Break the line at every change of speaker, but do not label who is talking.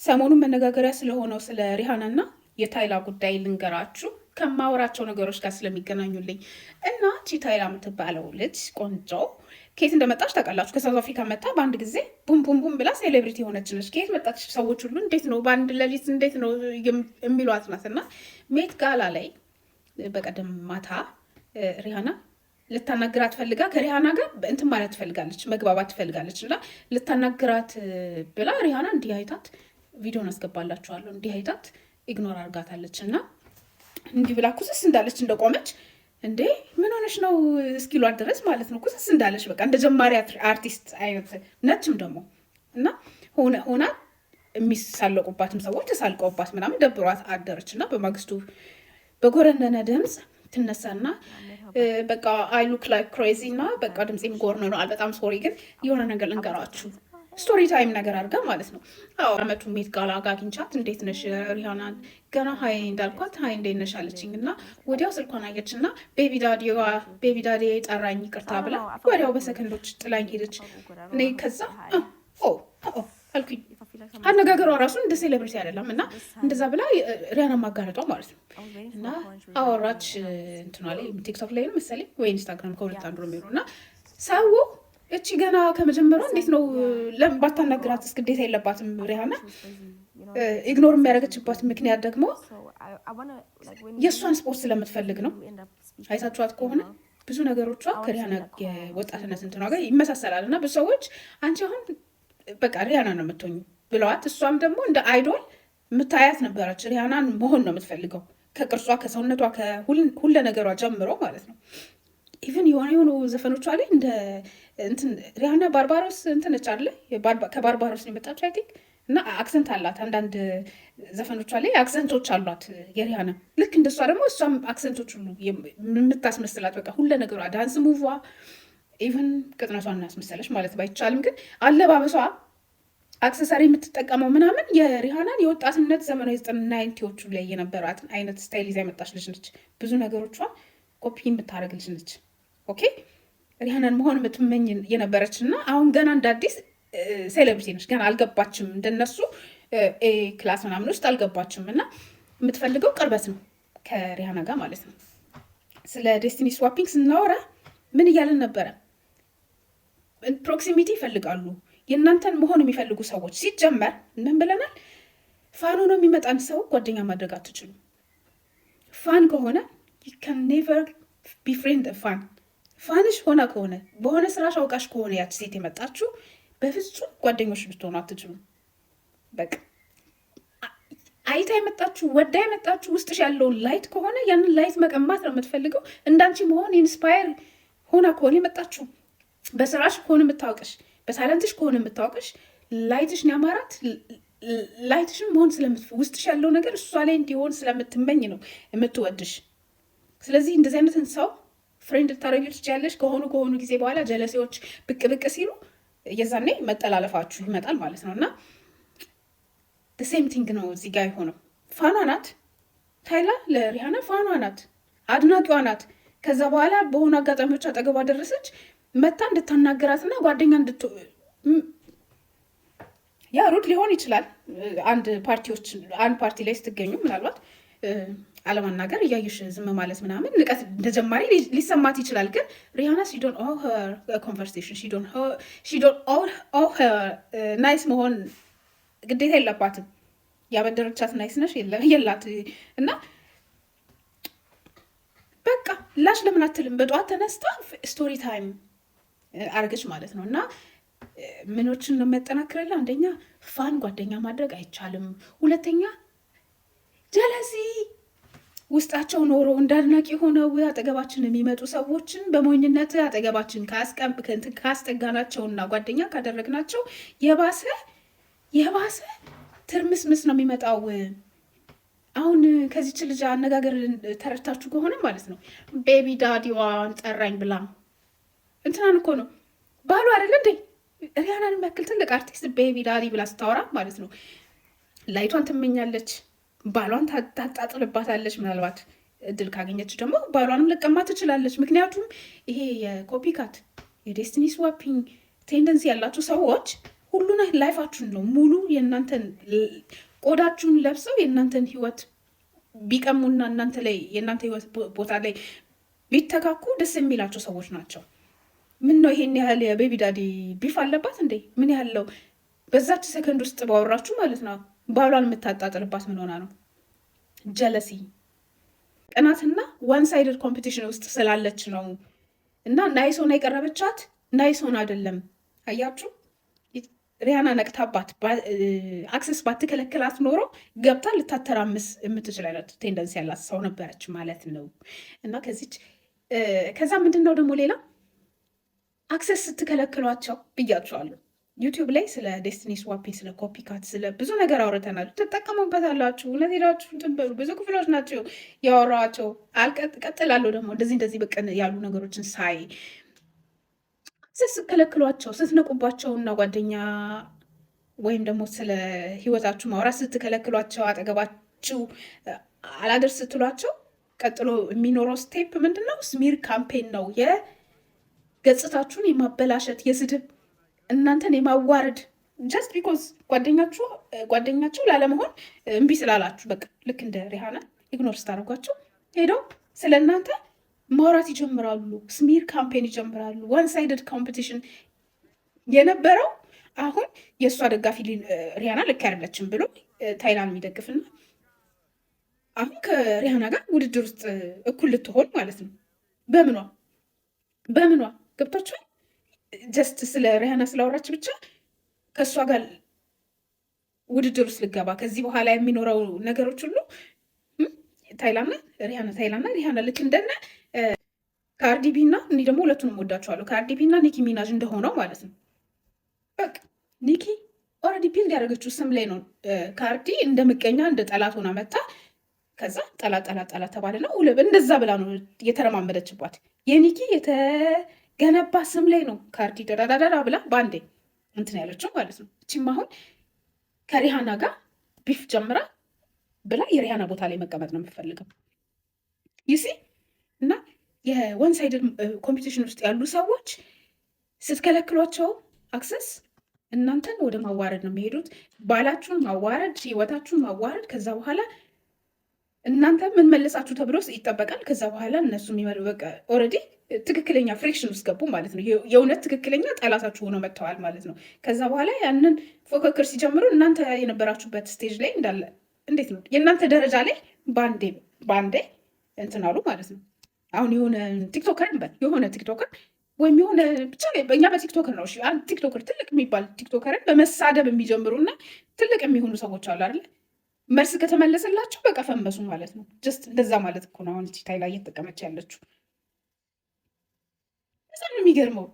ሰሞኑን መነጋገሪያ ስለሆነው ስለ ሪሃናና የታይላ ጉዳይ ልንገራችሁ ከማወራቸው ነገሮች ጋር ስለሚገናኙልኝ እና ቺ ታይላ የምትባለው ልጅ ቆንጆ ከየት እንደመጣች ታውቃላችሁ? ከሳውዝ አፍሪካ መጣ በአንድ ጊዜ ቡም ቡም ቡም ብላ ሴሌብሪቲ የሆነች ነች። ከየት መጣች? ሰዎች ሁሉ እንዴት ነው በአንድ ሌሊት እንዴት ነው የሚሏት ናት። እና ሜት ጋላ ላይ በቀደም ማታ ሪሃና ልታናግራት ፈልጋ ከሪሃና ጋር እንትን ማለት ትፈልጋለች፣ መግባባት ትፈልጋለች እና ልታናግራት ብላ ሪሃና እንዲህ አይታት ቪዲዮን አስገባላችኋለሁ። እንዲህ አይታት ኢግኖር አርጋታለች እና እንዲህ ብላ ኩስስ እንዳለች እንደቆመች እንዴ ምን ሆነች ነው እስኪሏት ድረስ ማለት ነው። ኩስስ እንዳለች በቃ እንደ ጀማሪ አርቲስት አይነት ነችም ደግሞ እና ሆና የሚሳለቁባትም ሰዎች ተሳልቀውባት ምናምን ደብሯት አደረች እና በማግስቱ በጎረነነ ድምፅ ትነሳና በቃ አይ ሉክ ላይክ ክሬዚ እና በቃ ድምፄም ጎርንኗል፣ በጣም ሶሪ ግን የሆነ ነገር ልንገራችሁ ስቶሪ ታይም ነገር አድርጋ ማለት ነው። አመቱ ሜት ጋላ ጋር አግኝቻት እንዴት ነሽ ሪሃናን ገና ሀይ እንዳልኳት ሀይ እንዴት ነሽ አለችኝ እና ወዲያው ስልኳን አየች እና ቤቢ ዳዲ ጠራኝ ይቅርታ ብላ ወዲያው በሰከንዶች ጥላኝ ሄደች። እኔ ከዛ አልኩኝ አነጋገሯ ራሱ እንደ ሴሌብሪቲ አይደለም እና እንደዛ ብላ ሪሃና ማጋለጧ ማለት ነው። እና አወራች እንትኗ ላይ ቲክቶክ ላይ መሰለኝ ወይ ኢንስታግራም ከሁለት አንዱ ነው የሚሆነው እና ሰው እቺ ገና ከመጀመሯ እንዴት ነው ለምን ባታናግራትስ? ግዴታ የለባትም ሪሃና። ኢግኖር የሚያደርገችባት ምክንያት ደግሞ የእሷን ስፖርት ስለምትፈልግ ነው። አይታችኋት ከሆነ ብዙ ነገሮቿ ከሪሃና የወጣትነት እንትኗ ጋር ይመሳሰላል እና ብዙ ሰዎች አንቺ አሁን በቃ ሪሃና ነው የምትሆኙ ብለዋት፣ እሷም ደግሞ እንደ አይዶል የምታያት ነበረች። ሪሃናን መሆን ነው የምትፈልገው ከቅርጿ፣ ከሰውነቷ፣ ከሁለ ነገሯ ጀምሮ ማለት ነው። ኢቨን የሆኑ ዘፈኖቿ ላይ እንደ እንትን ሪሃና ባርባሮስ እንትን ነች አለ ከባርባሮስ ነው የመጣች አይ ቲንክ እና አክሰንት አላት። አንዳንድ ዘፈኖቿ ላይ አክሰንቶች አሏት የሪሃና። ልክ እንደሷ ደግሞ እሷም አክሰንቶች ሁሉ የምታስመስላት በቃ ሁለ ነገሯ፣ ዳንስ ሙቫ፣ ኢቨን ቅጥነቷን እናስመሰለች ማለት ባይቻልም ግን አለባበሷ፣ አክሰሰሪ የምትጠቀመው ምናምን የሪሃናን የወጣትነት ዘመናዊ 90ዎቹ ላይ የነበራትን አይነት ስታይል ይዛ የመጣች ልጅ ነች። ብዙ ነገሮቿ ኮፒ የምታደርግ ልጅ ነች። ኦኬ ሪሃናን መሆን የምትመኝ የነበረች እና አሁን ገና እንደ አዲስ ሴሌብሪቲ ነች። ገና አልገባችም፣ እንደነሱ ክላስ ምናምን ውስጥ አልገባችም እና የምትፈልገው ቅርበት ነው ከሪሃና ጋር ማለት ነው። ስለ ዴስቲኒ ስዋፒንግ ስናወራ ምን እያለን ነበረ? ፕሮክሲሚቲ ይፈልጋሉ። የእናንተን መሆን የሚፈልጉ ሰዎች ሲጀመር ምን ብለናል? ፋን ሆኖ የሚመጣን ሰው ጓደኛ ማድረግ አትችሉም። ፋን ከሆነ can never befriend a fan ፋንሽ ሆና ከሆነ በሆነ ስራሽ አውቃሽ ከሆነ ያች ሴት የመጣችሁ በፍጹም ጓደኞች ልትሆኑ አትችሉም። በቃ አይታ የመጣችሁ ወዳ የመጣችሁ ውስጥሽ ያለውን ላይት ከሆነ ያንን ላይት መቀማት ነው የምትፈልገው። እንዳንቺ መሆን ኢንስፓየር ሆና ከሆነ የመጣችሁ በስራሽ ከሆነ የምታውቅሽ፣ በታለንትሽ ከሆነ የምታውቅሽ፣ ላይትሽን ያማራት ላይትሽን መሆን ውስጥሽ ያለው ነገር እሷ ላይ እንዲሆን ስለምትመኝ ነው የምትወድሽ። ስለዚህ እንደዚህ አይነትን ሰው ፍሬንድ ልታረጊው ትችያለሽ። ከሆኑ ጊዜ በኋላ ጀለሴዎች ብቅ ሲሉ የዛኔ መጠላለፋችሁ ይመጣል ማለት ነው። እና ሴም ቲንግ ነው እዚህ ጋር የሆነው። ፋኗ ናት ታይላ፣ ለሪሃና ፋኗ ናት፣ አድናቂዋ ናት። ከዛ በኋላ በሆኑ አጋጣሚዎች አጠገቧ ደረሰች፣ መታ እንድታናገራትና ጓደኛ ያ ሩድ ሊሆን ይችላል። አንድ ፓርቲ ላይ ስትገኙ ምናልባት አለማናገር እያየሽ ዝም ማለት ምናምን ንቀት እንደጀማሪ ሊሰማት ይችላል። ግን ሪሃና ሺዶን ኦል ሄር ኮንቨርሴሽን ሺዶን ኦል ሄር ናይስ መሆን ግዴታ የለባትም። ያበደረቻት ናይስ ነሽ የላት እና በቃ ላሽ ለምን አትልም? በጠዋት ተነስታ ስቶሪ ታይም አርገች ማለት ነው። እና ምኖችን ነው የሚያጠናክርላ? አንደኛ ፋን ጓደኛ ማድረግ አይቻልም። ሁለተኛ ጀለሲ ውስጣቸው ኖሮ እንዳድናቂ ሆነው አጠገባችን የሚመጡ ሰዎችን በሞኝነት አጠገባችን ካስጠጋናቸውና ጓደኛ ካደረግናቸው የባሰ ትርምስምስ ነው የሚመጣው። አሁን ከዚች ልጅ አነጋገር ተረድታችሁ ከሆነ ማለት ነው ቤቢ ዳዲዋን ጠራኝ ብላ እንትናን እኮ ነው ባሉ አይደለ እንዴ? ሪሃናን የሚያክል ትልቅ አርቲስት ቤቢ ዳዲ ብላ ስታወራ ማለት ነው ላይቷን ትመኛለች፣ ባሏን ታጣጥልባታለች። ምናልባት እድል ካገኘች ደግሞ ባሏንም ለቀማ ትችላለች። ምክንያቱም ይሄ የኮፒካት የዴስቲኒ ስዋፒንግ ቴንደንሲ ያላቸው ሰዎች ሁሉን ላይፋችሁን ነው ሙሉ የእናንተን ቆዳችሁን ለብሰው የእናንተን ህይወት ቢቀሙና እናንተ ላይ የእናንተ ህይወት ቦታ ላይ ቢተካኩ ደስ የሚላቸው ሰዎች ናቸው። ምን ነው ይሄን ያህል የቤቢ ዳዲ ቢፍ አለባት እንዴ? ምን ያህለው በዛች ሰከንድ ውስጥ ባወራችሁ ማለት ነው። ባሏን የምታጣጥልባት ምን ሆና ነው? ጀለሲ፣ ቅናትና ዋን ሳይድድ ኮምፒቲሽን ውስጥ ስላለች ነው። እና ናይሶን የቀረበቻት ናይሶን አይደለም። አያችሁ፣ ሪያና ነቅታባት አክሰስ ባትከለክላት ኖሮ ገብታ ልታተራምስ የምትችል አይነት ቴንደንስ ያላት ሰው ነበረች ማለት ነው። እና ከዛ ምንድን ነው ደግሞ ሌላ አክሰስ ስትከለክሏቸው ብያችኋለሁ። ዩቲዩብ ላይ ስለ ዴስቲኒ ስዋፒንግ፣ ስለ ኮፒካት፣ ስለ ብዙ ነገር አውርተናል። ትጠቀሙበታላችሁ። እውነት ሄዳችሁ ትንበሉ። ብዙ ክፍሎች ናቸው ያወራኋቸው። ቀጥላለሁ ደግሞ እንደዚህ በቀን ያሉ ነገሮችን ሳይ ስትከለክሏቸው፣ ስትነቁባቸው እና ጓደኛ ወይም ደግሞ ስለ ህይወታችሁ ማውራት ስትከለክሏቸው፣ አጠገባችሁ አላደርስ ስትሏቸው ቀጥሎ የሚኖረው ስቴፕ ምንድን ነው? ስሚር ካምፔን ነው። የገጽታችሁን የማበላሸት የስድብ እናንተን የማዋረድ ጀስት ቢኮዝ ጓደኛችሁ ላለመሆን እምቢ ስላላችሁ በቃ ልክ እንደ ሪሃና ኢግኖር ስታደርጓቸው ሄደው ስለ እናንተ ማውራት ይጀምራሉ። ስሚር ካምፔን ይጀምራሉ። ዋን ሳይድድ ኮምፒቲሽን የነበረው አሁን የእሷ ደጋፊ ሪሃና ልክ አይደለችም ብሎ ታይላን የሚደግፍና አሁን ከሪሃና ጋር ውድድር ውስጥ እኩል ልትሆን ማለት ነው። በምኗ ገብታችኋል? ጀስት ስለ ሪሃና ስላወራች ብቻ ከእሷ ጋር ውድድር ውስጥ ልገባ ከዚህ በኋላ የሚኖረው ነገሮች ሁሉ ታይላና ልክ እንደነ ካርዲቢ እና እኔ ደግሞ ሁለቱንም ወዳቸዋለሁ። ካርዲቢ እና ኒኪ ሚናጅ እንደሆነው ማለት ነው። በቃ ኒኪ ኦልሬዲ ፒል ያደረገችው ስም ላይ ነው። ካርዲ እንደ ምቀኛ እንደ ጠላት ሆና መታ። ከዛ ጠላት ተባለና እንደዛ ብላ ነው የተረማመደችባት። የኒኪ የተገነባ ስም ላይ ነው ካርዲ ደዳዳዳ ብላ በአንዴ እንትን ያለችው ማለት ነው። እቺም አሁን ከሪሃና ጋር ቢፍ ጀምራ ብላ የሪሃና ቦታ ላይ መቀመጥ ነው የምፈልገው ይሲ እና የወን ሳይድድ ኮምፒቲሽን ውስጥ ያሉ ሰዎች ስትከለክሏቸው አክሰስ እናንተን ወደ ማዋረድ ነው የሚሄዱት። ባላችሁን ማዋረድ፣ ህይወታችሁን ማዋረድ። ከዛ በኋላ እናንተ ምን መለሳችሁ ተብሎ ይጠበቃል። ከዛ በኋላ እነሱ የሚመሩ በቃ ኦልሬዲ ትክክለኛ ፍሪክሽን ውስጥ ገቡ ማለት ነው። የእውነት ትክክለኛ ጠላታችሁ ሆነው መጥተዋል ማለት ነው። ከዛ በኋላ ያንን ፎክክር ሲጀምሩ እናንተ የነበራችሁበት ስቴጅ ላይ እንዳለ እንዴት ነው የእናንተ ደረጃ ላይ በአንዴ እንትን አሉ ማለት ነው። አሁን የሆነ ቲክቶከር ወይም የሆነ ብቻ በእኛ በቲክቶከር ነው አንድ ቲክቶከር ትልቅ የሚባል ቲክቶከርን በመሳደብ የሚጀምሩና ትልቅ የሚሆኑ ሰዎች አሉ አይደለ? መልስ ከተመለሰላቸው በቃ ፈመሱ ማለት ነው። ጀስት እንደዛ ማለት እኮ ነው አሁን ታይላ እየተጠቀመች ያለችው። በጣም ነው የሚገርመው።